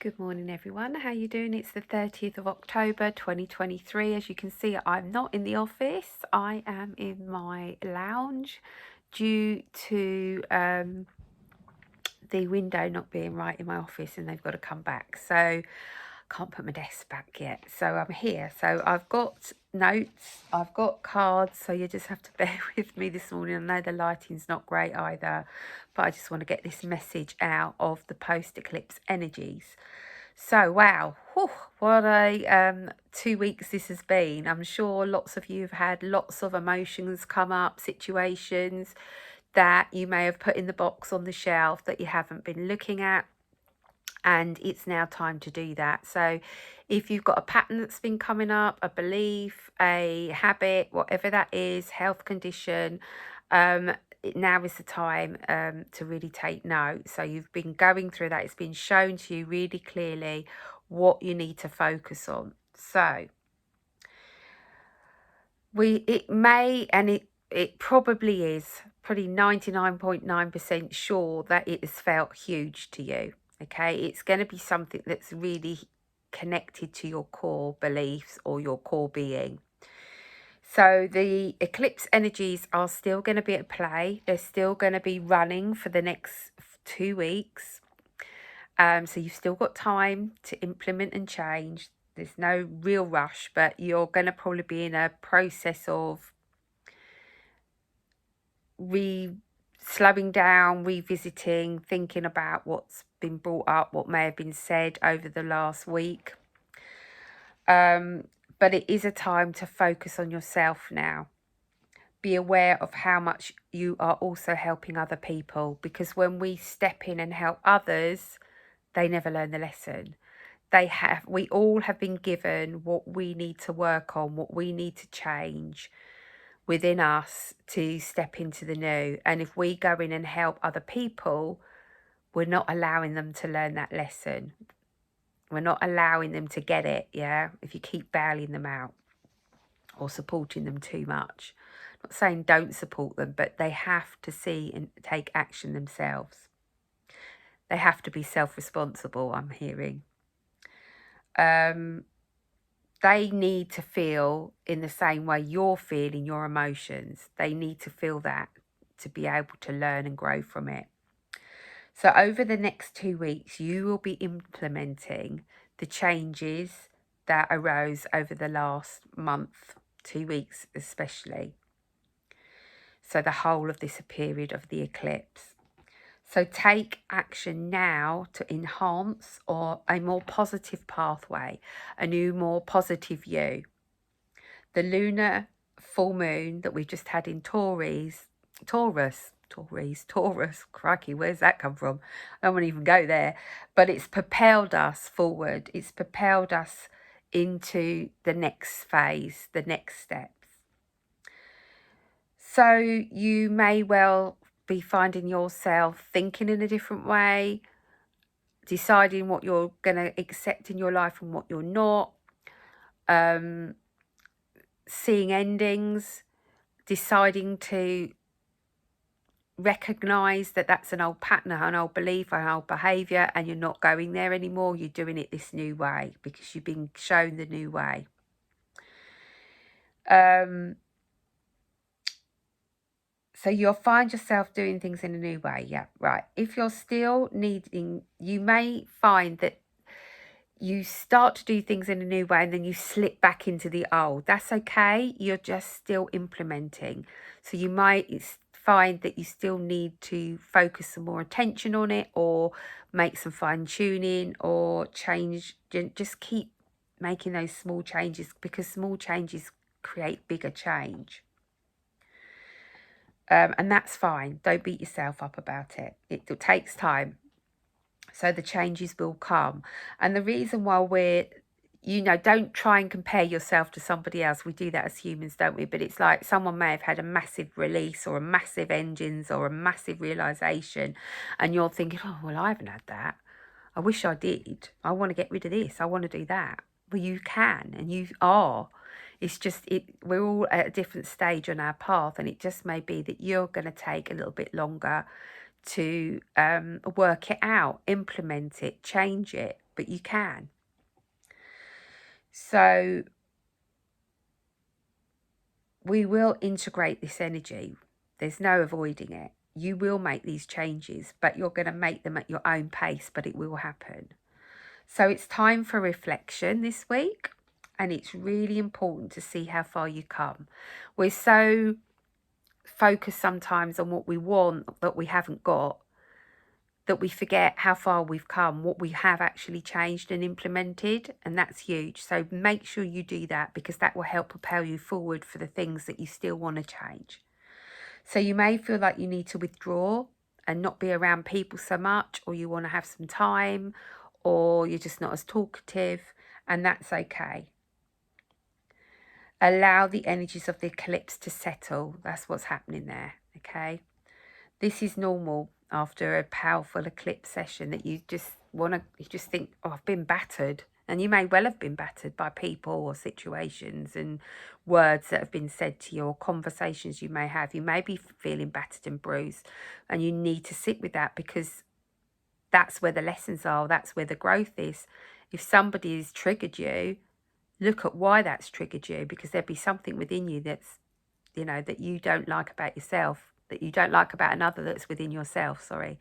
Good morning everyone, how you doing? It's the 30th of October 2023. As you can see, I'm not in the office. I am in my lounge due to the window not being right in my office, and they've got to come back. So can't put my desk back yet. So I'm here. So I've got notes, I've got cards, so you just have to bear with me this morning. I know the lighting's not great either, but I just want to get this message out of the post-eclipse energies. So, wow, what a 2 weeks this has been. I'm sure lots of you have had lots of emotions come up, situations that you may have put in the box on the shelf that you haven't been looking at. And it's now time to do that. So if you've got a pattern that's been coming up, a belief, a habit, whatever that is, health condition, now is the time to really take note. So you've been going through that. It's been shown to you really clearly what you need to focus on. So it may, and it probably is pretty 99.9% sure that it has felt huge to you. Okay, it's going to be something that's really connected to your core beliefs or your core being. So the eclipse energies are still going to be at play. They're still going to be running for the next 2 weeks. So you've still got time to implement and change. There's no real rush, but you're going to probably be in a process of slowing down, revisiting, thinking about what's been brought up, what may have been said over the last week. But it is a time to focus on yourself now. Be aware of how much you are also helping other people, because when we step in and help others, they never learn the lesson. We all have been given what we need to work on, what we need to change within us to step into the new. And if we go in and help other people, we're not allowing them to learn that lesson. We're not allowing them to get it, yeah? If you keep bailing them out or supporting them too much. I'm not saying don't support them, but they have to see and take action themselves. They have to be self-responsible, I'm hearing. They need to feel in the same way you're feeling your emotions. They need to feel that to be able to learn and grow from it. So over the next 2 weeks, you will be implementing the changes that arose over the last month, 2 weeks especially. So the whole of this period of the eclipse. So take action now to enhance or a more positive pathway, a new, more positive you. The lunar full moon that we just had in Taurus, crikey, where's that come from? I don't want to even go there. But it's propelled us forward. It's propelled us into the next phase, the next steps. So you may well be finding yourself thinking in a different way, deciding what you're going to accept in your life and what you're not, seeing endings, deciding to recognize that that's an old pattern, an old belief, an old behavior, and you're not going there anymore. You're doing it this new way because you've been shown the new way. So you'll find yourself doing things in a new way. Yeah, right. If you're still needing, you may find that you start to do things in a new way and then you slip back into the old. That's okay. You're just still implementing. So you might find that you still need to focus some more attention on it, or make some fine tuning, or change. Just keep making those small changes, because small changes create bigger change. And that's fine. Don't beat yourself up about it. It takes time. So the changes will come. And the reason why don't try and compare yourself to somebody else. We do that as humans, don't we? But it's like someone may have had a massive release or a massive engines or a massive realization. And you're thinking, oh, well, I haven't had that. I wish I did. I want to get rid of this. I want to do that. Well, you can, and you are. It's just, we're all at a different stage on our path. And it just may be that you're going to take a little bit longer to work it out, implement it, change it, but you can. So we will integrate this energy. There's no avoiding it. You will make these changes, but you're going to make them at your own pace, but it will happen. So it's time for reflection this week, and it's really important to see how far you come. We're so focused sometimes on what we want that we haven't got, that we forget how far we've come, what we have actually changed and implemented, and that's huge. So make sure you do that, because that will help propel you forward for the things that you still want to change. So you may feel like you need to withdraw and not be around people so much, or you want to have some time, or you're just not as talkative, and that's okay. Allow the energies of the eclipse to settle. That's what's happening there, okay? This is normal after a powerful eclipse session, that you just think, oh, I've been battered. And you may well have been battered by people or situations and words that have been said to you, or conversations you may have. You may be feeling battered and bruised, and you need to sit with that, because that's where the lessons are. That's where the growth is. If somebody has triggered you, look at why that's triggered you, because there'll be something within you that's, that you don't like about yourself, that you don't like about another, that's within yourself, sorry.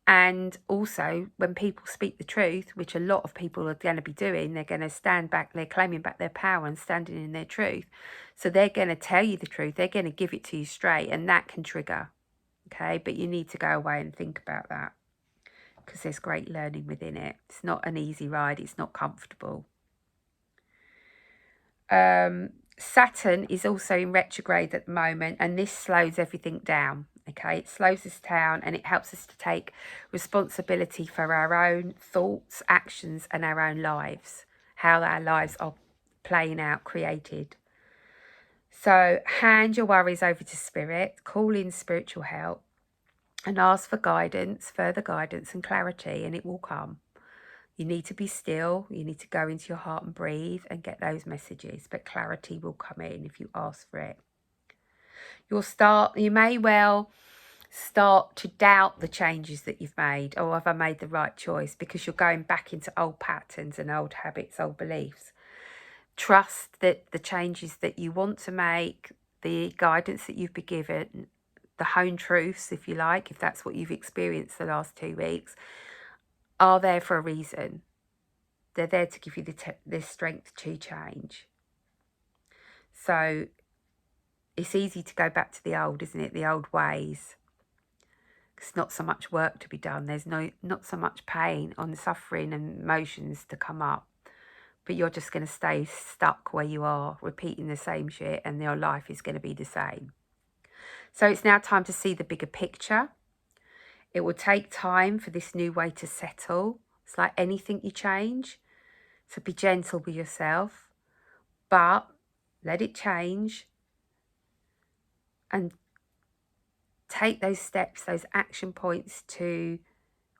And also, when people speak the truth, which a lot of people are going to be doing, they're going to stand back, they're claiming back their power and standing in their truth. So they're going to tell you the truth, they're going to give it to you straight, and that can trigger, okay? But you need to go away and think about that, because there's great learning within it. It's not an easy ride, it's not comfortable. Saturn is also in retrograde at the moment, and this slows everything down. Okay, it slows us down, and it helps us to take responsibility for our own thoughts, actions, and our own lives, how our lives are playing out, created. So hand your worries over to spirit, call in spiritual help, and ask for guidance, further guidance and clarity, and it will come. You need to be still. You need to go into your heart and breathe and get those messages. But clarity will come in if you ask for it. You may well start to doubt the changes that you've made. Oh, have I made the right choice? Because you're going back into old patterns and old habits, old beliefs. Trust that the changes that you want to make, the guidance that you've been given, the home truths, if you like, if that's what you've experienced the last 2 weeks, are there for a reason. They're there to give you the strength to change. So it's easy to go back to the old, isn't it? The old ways. It's not so much work to be done. There's not so much pain and suffering and emotions to come up. But you're just going to stay stuck where you are, repeating the same shit, and your life is going to be the same. So it's now time to see the bigger picture. It will take time for this new way to settle. It's like anything you change. So be gentle with yourself, but let it change, and take those steps, those action points to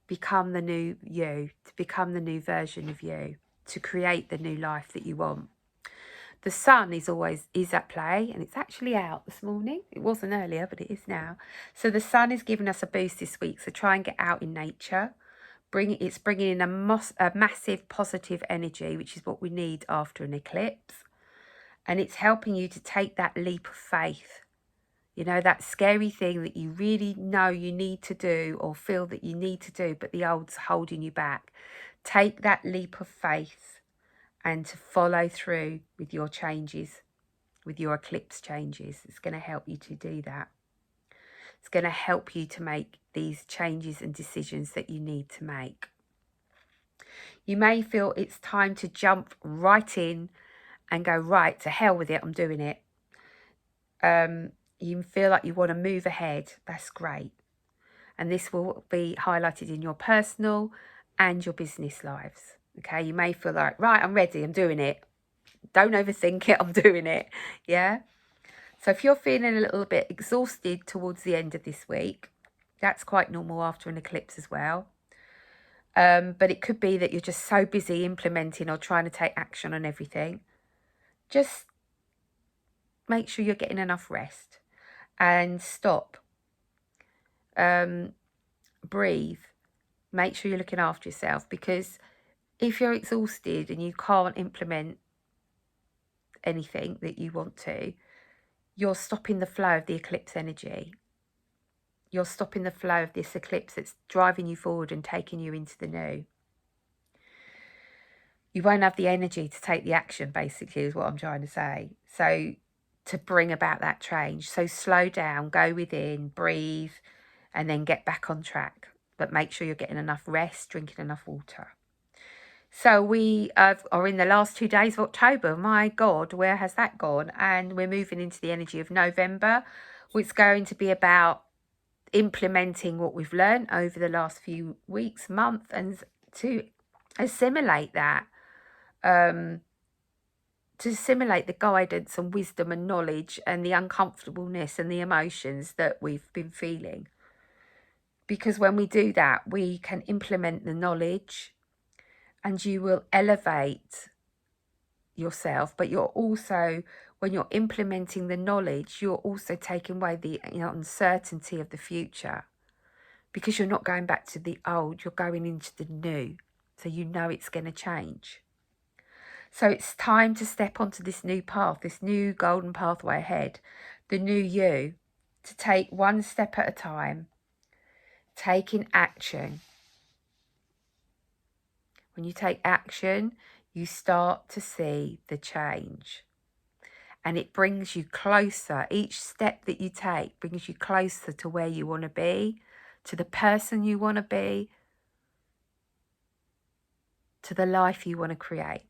become the new you, to become the new version of you, to create the new life that you want. The sun is at play, and it's actually out this morning. It wasn't earlier, but it is now. So the sun is giving us a boost this week. So try and get out in nature. It's bringing in a massive positive energy, which is what we need after an eclipse. And it's helping you to take that leap of faith. You know, that scary thing that you really know you need to do, or feel that you need to do, but the old's holding you back. Take that leap of faith and to follow through with your changes, with your eclipse changes. It's going to help you to do that. It's going to help you to make these changes and decisions that you need to make. You may feel it's time to jump right in and go, right, to hell with it, I'm doing it. You feel like you want to move ahead. That's great. And this will be highlighted in your personal and your business lives. Okay, you may feel like, right, I'm ready, I'm doing it. Don't overthink it, I'm doing it. Yeah. So if you're feeling a little bit exhausted towards the end of this week, that's quite normal after an eclipse as well. But it could be that you're just so busy implementing or trying to take action on everything. Just make sure you're getting enough rest and stop. Breathe. Make sure you're looking after yourself, because if you're exhausted and you can't implement anything that you want to, you're stopping the flow of the eclipse energy. You're stopping the flow of this eclipse that's driving you forward and taking you into the new. You won't have the energy to take the action, basically, is what I'm trying to say. So to bring about that change. So slow down, go within, breathe, and then get back on track. But make sure you're getting enough rest, drinking enough water. So we are in the last 2 days of October. My God, where has that gone? And we're moving into the energy of November, which is going to be about implementing what we've learned over the last few weeks, month, and to assimilate that, to assimilate the guidance and wisdom and knowledge and the uncomfortableness and the emotions that we've been feeling. Because when we do that, we can implement the knowledge and you will elevate yourself. But you're also, when you're implementing the knowledge, you're also taking away the uncertainty of the future. Because you're not going back to the old, you're going into the new. So you know it's going to change. So it's time to step onto this new path, this new golden pathway ahead, the new you, to take one step at a time, taking action. When you take action, you start to see the change. And it brings you closer. Each step that you take brings you closer to where you want to be, to the person you want to be, to the life you want to create.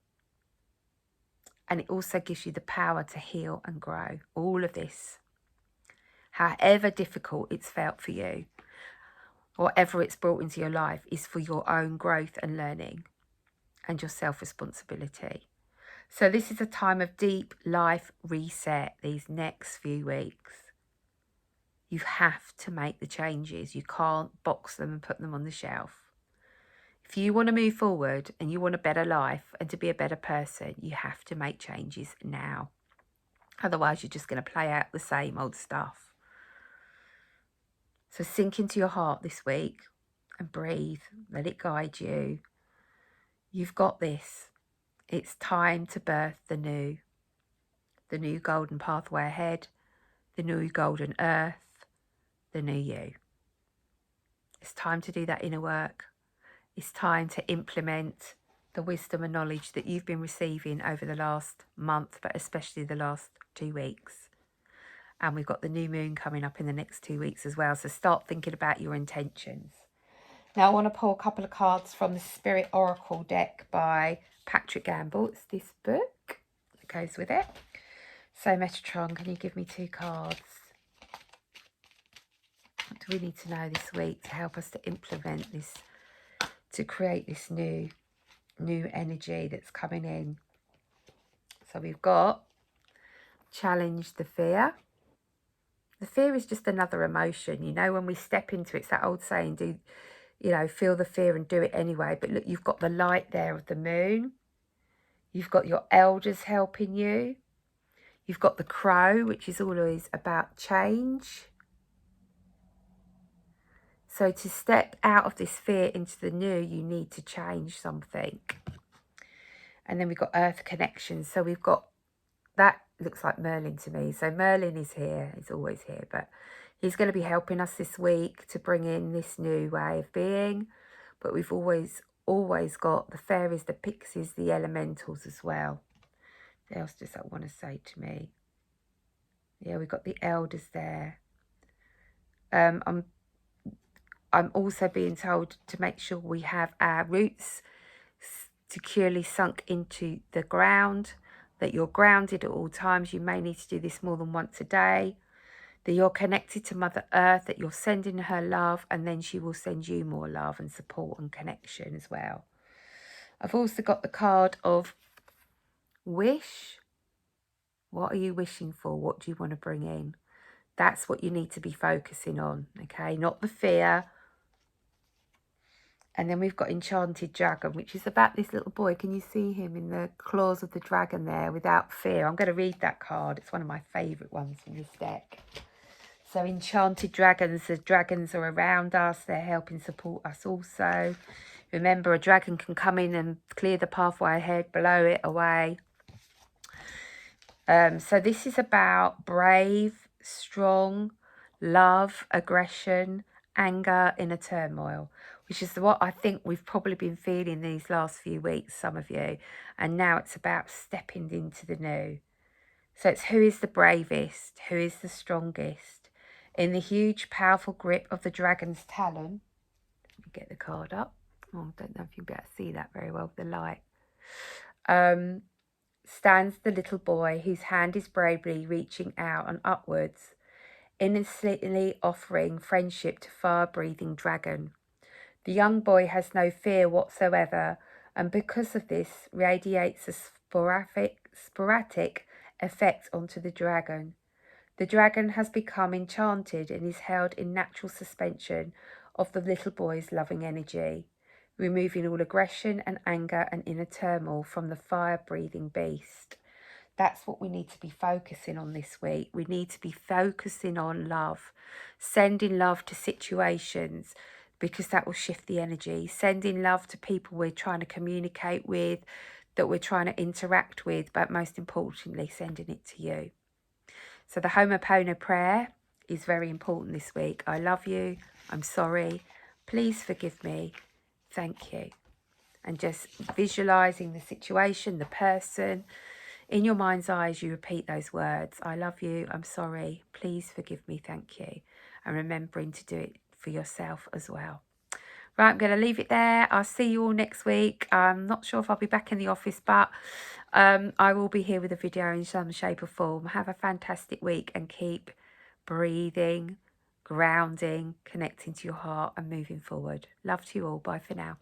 And it also gives you the power to heal and grow. All of this, however difficult it's felt for you, whatever it's brought into your life, is for your own growth and learning and your self-responsibility. So this is a time of deep life reset these next few weeks. You have to make the changes. You can't box them and put them on the shelf. If you want to move forward and you want a better life and to be a better person, you have to make changes now. Otherwise, you're just going to play out the same old stuff. So sink into your heart this week and breathe. Let it guide you. You've got this. It's time to birth the new golden pathway ahead, the new golden earth, the new you. It's time to do that inner work. It's time to implement the wisdom and knowledge that you've been receiving over the last month, but especially the last 2 weeks. And we've got the new moon coming up in the next 2 weeks as well. So start thinking about your intentions. Now I want to pull a couple of cards from the Spirit Oracle deck by Patrick Gamble. It's this book that goes with it. So Metatron, can you give me 2 cards? What do we need to know this week to help us to implement this, to create this new energy that's coming in? So we've got challenge the fear. The fear is just another emotion. You know, when we step into it, it's that old saying, feel the fear and do it anyway. But look, you've got the light there of the moon. You've got your elders helping you. You've got the crow, which is always about change. So to step out of this fear into the new, you need to change something. And then we've got earth connection. So we've got, that looks like Merlin to me. So Merlin is here. He's always here. But he's going to be helping us this week to bring in this new way of being. But we've always got the fairies, the pixies, the elementals as well. What else does that want to say to me? Yeah, we've got the elders there. I'm also being told to make sure we have our roots securely sunk into the ground, that you're grounded at all times. You may need to do this more than once a day, that you're connected to Mother Earth, that you're sending her love, and then she will send you more love and support and connection as well. I've also got the card of wish. What are you wishing for? What do you want to bring in? That's what you need to be focusing on, okay? Not the fear. And then we've got Enchanted Dragon, which is about this little boy. Can you see him in the claws of the dragon there, without fear? I'm going to read that card. It's one of my favourite ones from this deck. So Enchanted Dragons, the dragons are around us. They're helping support us also. Remember, a dragon can come in and clear the pathway ahead, blow it away. So this is about brave, strong, love, aggression, anger, inner turmoil, which is what I think we've probably been feeling these last few weeks, some of you. And now it's about stepping into the new. So it's who is the bravest, who is the strongest. In the huge, powerful grip of the dragon's talon. Let me get the card up. Oh, I don't know if you'll be able to see that very well with the light. Stands the little boy whose hand is bravely reaching out and upwards, innocently offering friendship to fire-breathing dragon. The young boy has no fear whatsoever, and because of this, radiates a sporadic effect onto the dragon. The dragon has become enchanted and is held in natural suspension of the little boy's loving energy, removing all aggression and anger and inner turmoil from the fire-breathing beast. That's what we need to be focusing on this week. We need to be focusing on love, sending love to situations, because that will shift the energy. Sending love to people we're trying to communicate with, that we're trying to interact with, but most importantly, sending it to you. So the Ho'oponopono prayer is very important this week. I love you. I'm sorry. Please forgive me. Thank you. And just visualising the situation, the person. In your mind's eyes, you repeat those words. I love you. I'm sorry. Please forgive me. Thank you. And remembering to do it for yourself as well. Right, I'm going to leave it there. I'll see you all next week. I'm not sure if I'll be back in the office, but I will be here with a video in some shape or form. Have a fantastic week and keep breathing, grounding, connecting to your heart and moving forward. Love to you all. Bye for now.